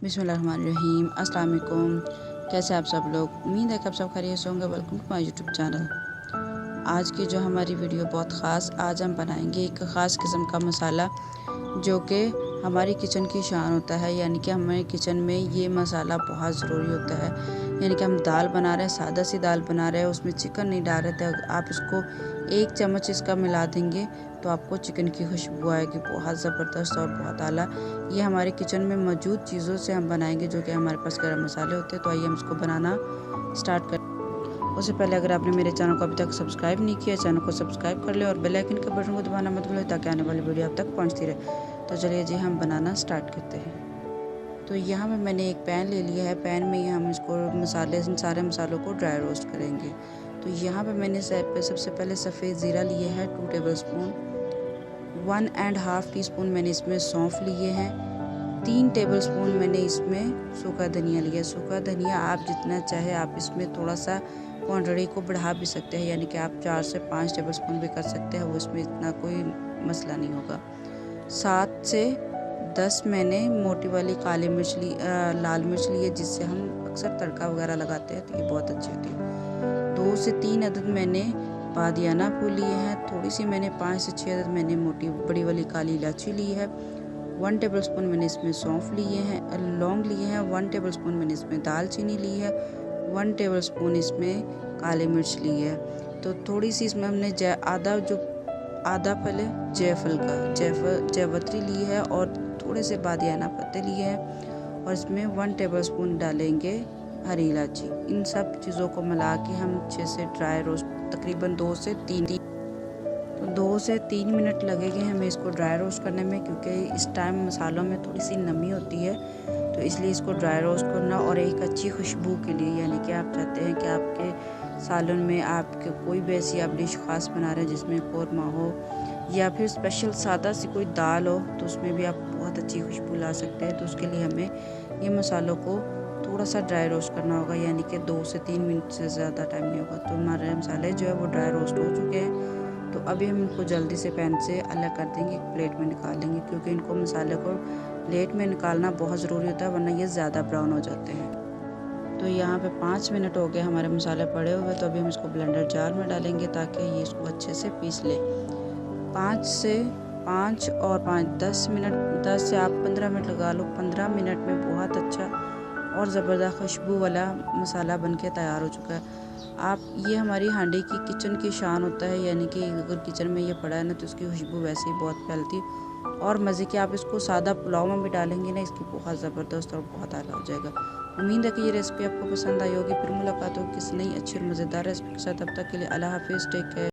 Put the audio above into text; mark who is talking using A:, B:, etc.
A: बिस्मिल्लाहिर्रहमानिर्रहीम। अस्सलाम वालेकुम। कैसे आप सब लोग? उम्मीद है कि आप सब खैरियत से होंगे। Welcome to my YouTube channel. आज की जो हमारी वीडियो बहुत ख़ास, आज हम बनाएंगे एक ख़ास किस्म का मसाला जो कि हमारी किचन की शान होता है। यानी कि हमारे किचन में ये मसाला बहुत ज़रूरी होता है। यानी कि हम दाल बना रहे हैं, सादा सी दाल बना रहे हैं, उसमें चिकन नहीं डाल रहे थे। आप इसको 1 चम्मच इसका मिला देंगे तो आपको चिकन की खुशबू आएगी, बहुत ज़बरदस्त और बहुत आला। ये हमारे किचन में मौजूद चीज़ों से हम बनाएंगे जो कि हमारे पास गरम मसाले होते हैं। तो आइए हम इसको बनाना स्टार्ट करें। उससे पहले अगर आपने मेरे चैनल को अभी तक सब्सक्राइब नहीं किया, चैनल को सब्सक्राइब कर ले और बेल आइकन के बटन को दबाना मत भूलें ताकि आने वाली वीडियो आप तक पहुंचती रहे। तो चलिए जी हम बनाना स्टार्ट करते हैं। तो यहाँ पे मैंने एक पैन ले लिया है। पैन में हम इसको सारे मसालों को ड्राई रोस्ट करेंगे। तो यहाँ पे मैंने सबसे पहले सफ़ेद ज़ीरा लिए है 2 टेबल स्पून, 1.5 टीस्पून मैंने इसमें सौंफ लिए हैं, 3 टेबल स्पून मैंने इसमें सूखा धनिया लिया। सूखा धनिया आप जितना चाहे आप इसमें थोड़ा सा क्वांटिटी को बढ़ा भी सकते हैं, यानी कि आप 4 से 5 टेबल स्पून भी कर सकते हैं, वो इसमें इतना कोई मसला नहीं होगा। 7 से 10 मैंने मोटी वाली काली मिर्च लाल मिर्च ली है, जिससे हम अक्सर तड़का वगैरह लगाते हैं तो ये बहुत अच्छी होती है। 2 से 3 अदद मैंने बादियाना फूल लिए हैं। थोड़ी सी मैंने 5 से 6 अदद मैंने मोटी बड़ी वाली काली इलायची ली है। 1 टेबल स्पून मैंने इसमें सौंफ लिए हैं, लौंग लिए हैं। 1 टेबल स्पून मैंने इसमें दालचीनी ली है। 1 टेबल स्पून इसमें काली मिर्च ली है। तो थोड़ी सी इसमें हमने आधा पले जायफत्री ली है और थोड़े से बादियाना पत्ते लिए हैं और इसमें 1 टेबल स्पून डालेंगे हरी इलायची। इन सब चीज़ों को मिला के हम अच्छे से ड्राई रोस्ट तकरीबन 2 से 3 मिनट लगेंगे हमें इसको ड्राई रोस्ट करने में, क्योंकि इस टाइम मसालों में थोड़ी सी नमी होती है, तो इसलिए इसको ड्राई रोस्ट करना। और एक अच्छी खुशबू के लिए, यानी कि आप चाहते हैं कि आपके सालन में आपके कोई भी ऐसी आप डिश ख़ास बना रहे हैं जिसमें कौरमा हो या फिर स्पेशल सादा सी कोई दाल हो, तो उसमें भी आप बहुत अच्छी खुशबू ला सकते हैं। तो उसके लिए हमें ये मसालों को थोड़ा सा ड्राई रोस्ट करना होगा, यानी कि 2 से 3 मिनट से ज़्यादा टाइम नहीं होगा। तो हमारे मसाले जो है वो ड्राई रोस्ट हो चुके हैं। तो अभी हम इनको जल्दी से पैन से अलग कर देंगे, एक प्लेट में निकाल लेंगे, क्योंकि इनको मसाले को प्लेट में निकालना बहुत ज़रूरी होता है, वरना ये ज़्यादा ब्राउन हो जाते हैं। तो यहाँ पे 5 मिनट हो गए हमारे मसाले पड़े हुए। तो अभी हम इसको ब्लेंडर जार में डालेंगे ताकि ये इसको अच्छे से पीस ले। 5 और 5 10 मिनट, 10 से आप 15 मिनट लगा लो। 15 मिनट में बहुत अच्छा और ज़बरदस्त खुशबू वाला मसाला बनके तैयार हो चुका है। ये हमारी हांडी की किचन की शान होता है, यानी कि अगर किचन में ये पड़ा है ना तो उसकी खुशबू वैसे ही बहुत फैलती और मज़े की। आप इसको सादा पुलाव में भी डालेंगे ना, इसकी बहुत ज़बरदस्त और बहुत आला हो जाएगा। उम्मीद है कि ये रेसिपी आपको पसंद आई होगी। फिर मुलाकात होगी किसी नई अच्छी और मज़ेदार रेसिपी के साथ। तब तक के लिए अल्लाह हाफिज़, टेक केयर।